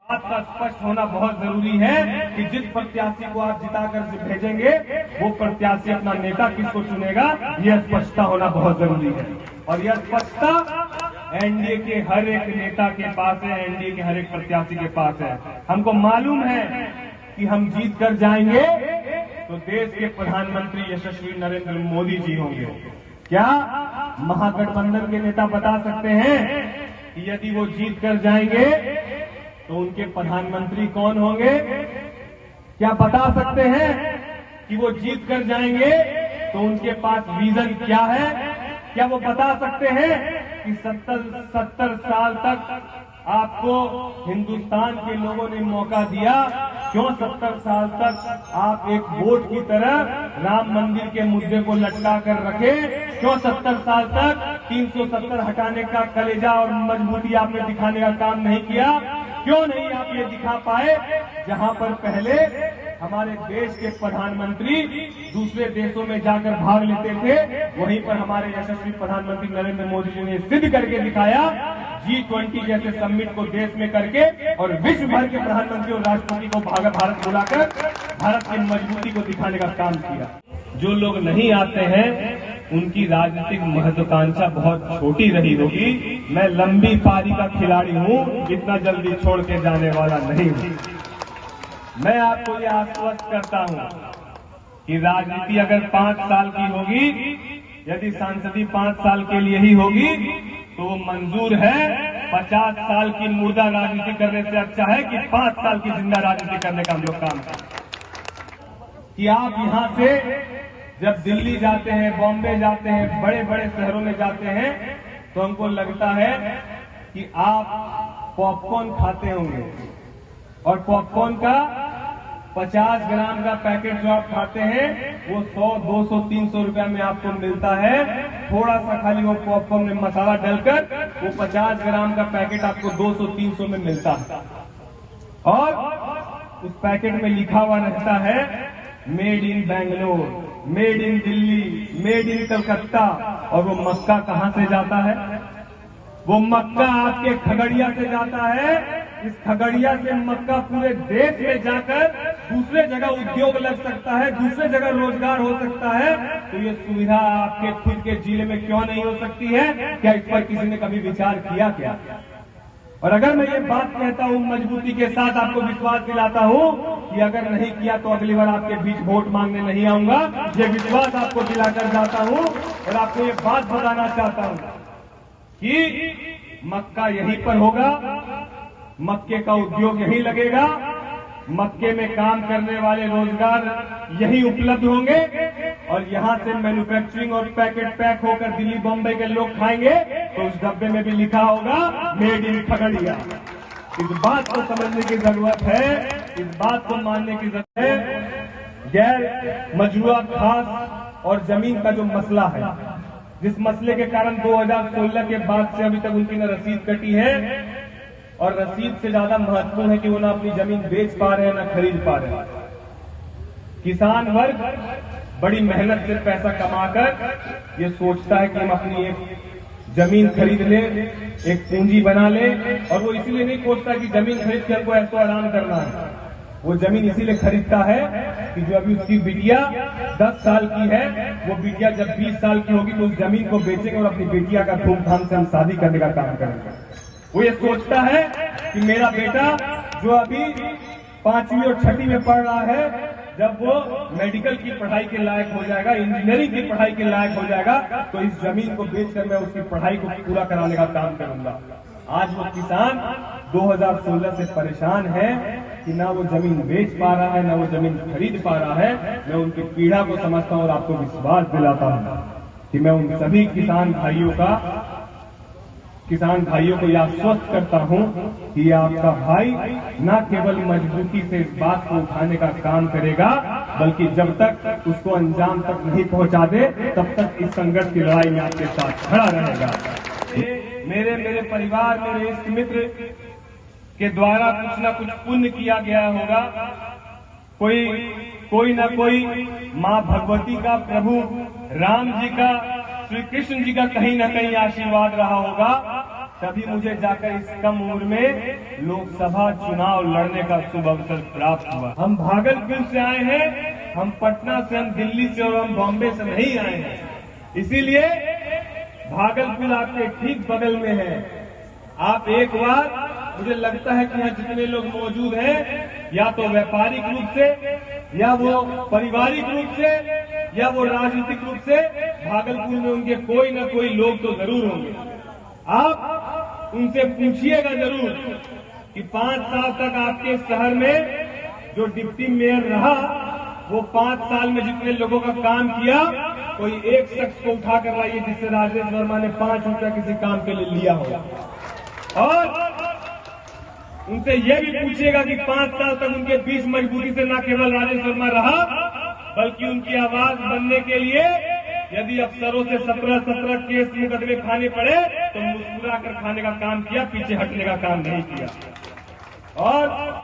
बात का स्पष्ट होना बहुत जरूरी है कि जिस प्रत्याशी को आप जिताकर भेजेंगे वो प्रत्याशी अपना नेता किसको चुनेगा, यह स्पष्टता होना बहुत जरूरी है। और यह स्पष्टता एनडीए के हर एक नेता के पास है, एनडीए के हर एक प्रत्याशी के पास है। हमको मालूम है कि हम जीत कर जाएंगे तो देश के प्रधानमंत्री यशस्वी नरेंद्र मोदी जी होंगे। क्या महागठबंधन के नेता बता सकते हैं कि यदि वो जीत कर जाएंगे तो उनके प्रधानमंत्री कौन होंगे? क्या बता सकते हैं कि वो जीत कर जाएंगे तो उनके पास विजन क्या है? क्या वो बता सकते हैं कि 70 साल तक आपको हिंदुस्तान के लोगों ने मौका दिया, क्यों 70 साल तक आप एक वोट की तरह राम मंदिर के मुद्दे को लटका कर रखे? क्यों 70 साल तक 370 हटाने का कलेजा और मजबूती आपने दिखाने का काम नहीं किया? क्यों नहीं आप ये दिखा पाए? जहां पर पहले हमारे देश के प्रधानमंत्री दूसरे देशों में जाकर भाग लेते थे, वहीं पर हमारे यशस्वी प्रधानमंत्री नरेंद्र मोदी जी ने सिद्ध करके दिखाया, G20 जैसे समिट को देश में करके और विश्व भर के प्रधानमंत्री और राष्ट्रपति को भारत बुलाकर भारत की मजबूती को दिखाने का काम किया। जो लोग नहीं आते हैं उनकी राजनीतिक महत्वाकांक्षा बहुत छोटी रही होगी। मैं लंबी पारी का खिलाड़ी हूं, इतना जल्दी छोड़ के जाने वाला नहीं हूं। मैं आपको यह आश्वस्त करता हूं कि राजनीति अगर 5 साल की होगी, यदि सांसदी 5 साल के लिए ही होगी तो वो मंजूर है। 50 साल की मुर्दा राजनीति करने से अच्छा है कि 5 साल की जिंदा राजनीति करने का हम लोग काम करें। कि आप यहां से जब दिल्ली जाते हैं, बॉम्बे जाते हैं, बड़े बड़े शहरों में जाते हैं तो हमको लगता है कि आप पॉपकॉर्न खाते होंगे और पॉपकॉर्न का 50 ग्राम का पैकेट जो आप खाते हैं वो 100, 200, 300 रुपया में आपको मिलता है। थोड़ा सा खाली वो पॉपकॉर्न में मसाला डालकर वो 50 ग्राम का पैकेट आपको 200, 300 में मिलता है और उस पैकेट में लिखा हुआ रहता है made in Bangalore, made in Delhi, made in Calcutta. और वो मक्का कहां से जाता है? वो मक्का आपके खगड़िया से जाता है। इस खगड़िया से मक्का पूरे देश में जाकर दूसरे जगह उद्योग लग सकता है, दूसरे जगह रोजगार हो सकता है। तो ये सुविधा आपके खुद के जिले में क्यों नहीं हो सकती है? क्या इस पर किसी ने कभी विचार किया क्या? और अगर मैं ये बात कहता हूं मजबूती के साथ, आपको विश्वास दिलाता हूं कि अगर नहीं किया तो अगली बार आपके बीच वोट मांगने नहीं आऊंगा। ये विश्वास आपको दिलाकर जाता हूं और आपको ये बात बताना चाहता हूं कि मक्का यहीं पर होगा, मक्के का उद्योग यहीं लगेगा, मक्के में काम करने वाले रोजगार यहीं उपलब्ध होंगे और यहां से मैन्युफैक्चरिंग और पैक होकर दिल्ली बॉम्बे के लोग खाएंगे तो उस डब्बे में भी लिखा होगा मेड इन खगड़िया। इस बात को समझने की जरूरत है, इस बात को मानने की जरूरत है। गैर मजरूआ खास और जमीन का जो मसला है, जिस मसले के कारण 2016 के बाद से अभी तक उनकी न रसीद कटी है और रसीद से ज्यादा महत्वपूर्ण है कि वो ना अपनी जमीन बेच पा रहे हैं ना खरीद पा रहे हैं। किसान वर्ग बड़ी मेहनत से पैसा कमाकर ये सोचता है कि हम अपनी एक जमीन खरीद लें, एक पूंजी बना लें, और वो इसीलिए नहीं सोचता कि जमीन खरीद के हमको ऐसा आराम करना है। वो जमीन इसीलिए खरीदता है कि जो अभी उसकी बिटिया 10 साल की है, वो बिटिया जब 20 साल की होगी तो उस जमीन को बेचेंगे और अपनी बिटिया का धूमधाम से हम शादी करने का काम करेंगे। वो ये सोचता है कि मेरा बेटा जो अभी 5वीं और 6वीं में पढ़ रहा है, जब वो मेडिकल की पढ़ाई के लायक हो जाएगा, इंजीनियरिंग की पढ़ाई के लायक हो जाएगा, तो इस जमीन को बेचकर मैं उसकी पढ़ाई को पूरा कराने का काम करूंगा। आज वो किसान 2016 से परेशान है कि ना वो जमीन बेच पा रहा है, ना वो जमीन खरीद पा रहा है। मैं उनकी पीड़ा को समझता हूं और आपको विश्वास दिलाता हूं कि मैं उन सभी किसान भाइयों को यह आश्वस्त करता हूं कि आपका भाई न केवल मजबूती से इस बात को उठाने का काम करेगा, बल्कि जब तक उसको अंजाम तक नहीं पहुंचा दे तब तक इस संघर्ष की लड़ाई में आपके साथ खड़ा रहेगा। मेरे परिवार, मेरे इष्ट मित्र के द्वारा कुछ न कुछ पुण्य किया गया होगा। कोई न कोई मां भगवती का, प्रभु राम जी का, श्री कृष्ण जी का कहीं न कहीं आशीर्वाद रहा होगा तभी मुझे जाकर इस कम उम्र में लोकसभा चुनाव लड़ने का शुभ अवसर प्राप्त हुआ। हम भागलपुर से आए हैं, हम पटना से, हम दिल्ली से और हम बॉम्बे से नहीं आए हैं। इसीलिए भागलपुर आपके ठीक बगल में है। आप एक बार, मुझे लगता है कि यहाँ जितने लोग मौजूद हैं, या तो व्यापारिक रूप से, या वो पारिवारिक रूप से, या वो राजनीतिक रूप से भागलपुर में उनके कोई न कोई लोग तो जरूर होंगे। आप उनसे पूछिएगा जरूर कि 5 साल तक आपके शहर में जो डिप्टी मेयर रहा, वो 5 साल में जितने लोगों का काम किया, कोई एक शख्स को उठा कर लाइए जिससे राजेश वर्मा ने 5 रुपया किसी काम के लिए लिया हो। और उनसे यह भी पूछिएगा कि 5 साल तक उनके बीच मजबूरी से न केवल राजेश वर्मा रहा, बल्कि उनकी आवाज बनने के लिए यदि अफसरों से 17 केस मुकदमे खाने पड़े तो मुस्कुरा कर खाने का काम किया, पीछे हटने का काम नहीं किया। और